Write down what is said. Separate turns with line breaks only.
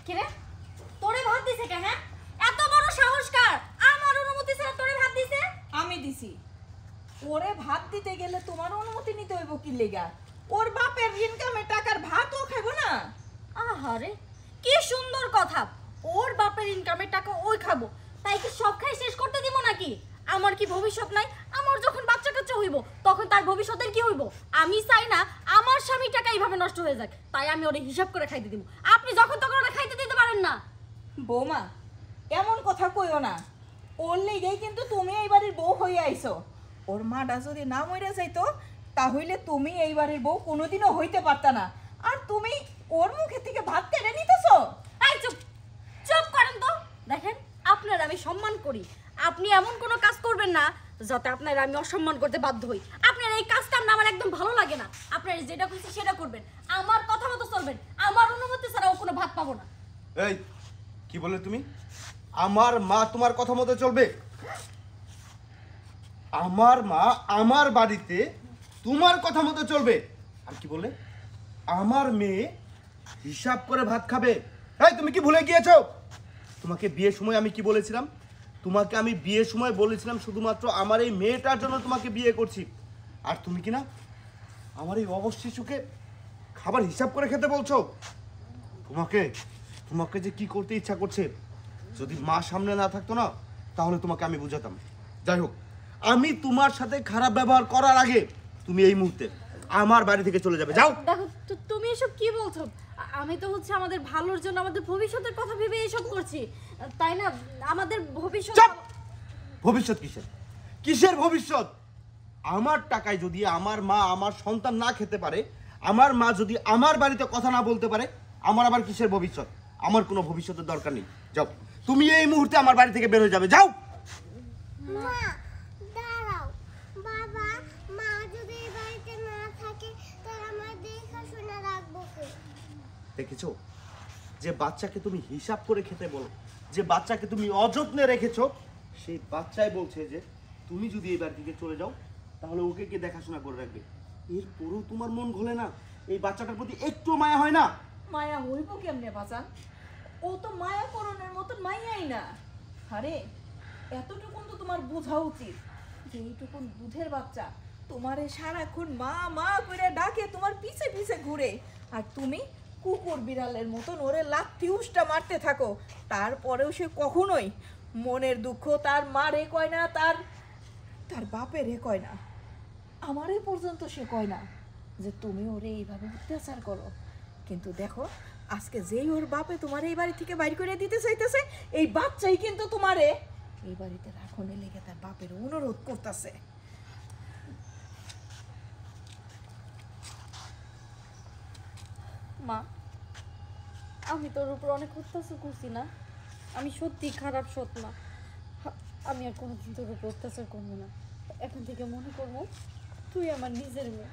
কি রে তোরে ভাত দিছে কেন? হ্যাঁ, এত বড় সাহস কার? আমার অনুমতি ছাড়া তোরে ভাত দিছে?
আমি দিছি। ওরে ভাত দিতে গেলে তোমার অনুমতি নিতে হইব কি লেগা? ওর বাপের ইনকামের টাকার ভাতও খাবো না?
আহারে কি সুন্দর কথা। ওর বাপের ইনকামের টাকা ওই খাবো, তাই কি সব খাই শেষ করতে দিব নাকি? আমার কি ভবিষ্যৎ নাই? আমার যখন বাচ্চা কাচ্চা হইব তখন তার ভবিষ্যতের কি হইব? আমি চাই না আমার স্বামী টাকা এইভাবে নষ্ট হয়ে যাক, তাই আমি ওরে হিসাব করে খাইতে দিব। আপনি যখন তখন ওরে খাইতে দিতে পারেন না।
বৌমা, এমন কথা কইও না। ওর লেগেই কিন্তু তুমি এই বাড়ির বউ হয়ে আইছো। ওর মাটা যদি না মরে যাইতো তাহলে তুমি এই বাড়ির বউ কোনোদিনও হইতে পারতা না। আর তুমি ওর মুখে থেকে ভাত কেড়ে নিতেছো।
এই চুপ চুপ করেন তো। দেখেন, আপনার আমি সম্মান করি, আপনি এমন কোনো কাজ করবেন না যাতে আপনার আমি অসম্মান করতে বাধ্য হই। আপনার এই কাজটা না আমার একদম ভালো লাগে না। আপনার যেটা খুশি সেটা করবেন, আমার কথা মতো চলবেন। আমার অনুমতি ছাড়া ও কোনো ভাত পাবো না।
এই কি বলে তুমি? আমার মা তোমার কথা মতো চলবে? আমার মা আমার বাড়িতে তোমার কথা মতো চলবে? আর কি বলে আমার মেয়ে হিসাব করে ভাত খাবে? এই তুমি কি ভুলে গিয়েছো? তোমাকে বিয়ের সময় আমি কি বলেছিলাম? তোমাকে আমি বিয়ের সময় বলেছিলাম শুধুমাত্র আমার এই মেয়েটার জন্য তোমাকে বিয়ে করছি। আর তুমি কি না আমার এই অবশ শিশুকে খাবার হিসাব করে খেতে বলছো? তোমাকে তোমাকে যে কি করতে ইচ্ছা করছে, যদি মা সামনে না থাকতো না তাহলে তোমাকে আমি বুঝাতাম। যাই হোক, আমি তোমার সাথে খারাপ ব্যবহার করার আগে তুমি এই মুহূর্তে আমার বাড়ি থেকে চলে যাবে। যাও।
দেখো তুমি এসব কি বলছো? আমি তো হচ্ছে আমাদের ভালোর জন্য, আমাদের ভবিষ্যতের কথা ভেবে এসব করছি, তাই না? আমাদের ভবিষ্যৎ।
চুপ! ভবিষ্যৎ কিসের? কিসের ভবিষ্যৎ? আমার টাকায় যদি আমার মা আমার সন্তান না খেতে পারে, আমার মা যদি আমার বাড়িতে কথা না বলতে পারে, আমার আবার কিসের ভবিষ্যৎ? আমার কোনো ভবিষ্যতের দরকার নেই। যাও, তুমি এই মুহূর্তে আমার বাড়ি থেকে বের হয়ে যাবে। যাও।
মা দাঁড়াও, বাবা মা যদি এই বাড়িতে না থাকে তাহলে আমার দেখাশোনা রাখবো কে?
দেখেছো, যে বাচ্চাকে তুমি হিসাব করে খেতে বলো, যে বাচ্চাকে তুমি অযত্নে রেখেছো, সেই বাচ্চাই বলছে যে তুমি যদি এই বাড়ি থেকে চলে যাও তাহলে ওকে কে দেখাশোনা করে রাখবে? এরপরও তোমার মন ঘোলে না? এই বাচ্চাটার প্রতি একটু মায়া হয় না?
মায়া হইব কেমনে বাজান? ও তো মায়া করণের মতন মাইয়াই না। আরে এতটুকুন তো তোমার বোঝা উচিত যে এইটুকুন দুধের বাচ্চা তোমারে সারাক্ষণ মা মা করে ডাকে, তোমার পিছে পিছে ঘুরে, আর তুমি কুকুর বিড়ালের মতন ওরে লাথি উষ্টা মারতে থাকো। তারপরেও সে কখনোই মনের দুঃখ তার মারে কয় না, তার তার বাপেরে কয় না, আমারে পর্যন্ত সে কয় না যে তুমি ওরে এইভাবে অত্যাচার করো। কিন্তু দেখো, আজকে যেই ওর বাপে তোমার এই বাড়ি থেকে বাইর করে দিতে চাইতেছে, এই বাচ্চাই কিন্তু তোমারে এই বাড়িতে রাখনে লেগে তার বাপের অনুরোধ করতেছে।
মা, আমি তোর উপর অনেক অত্যাচার করছি না? আমি সত্যি খারাপ সৎ মা। আমি আর কোনোদিন তোর উপর অত্যাচার করবো না। এখন থেকে মনে করবো তুই আমার নিজের মেয়ে।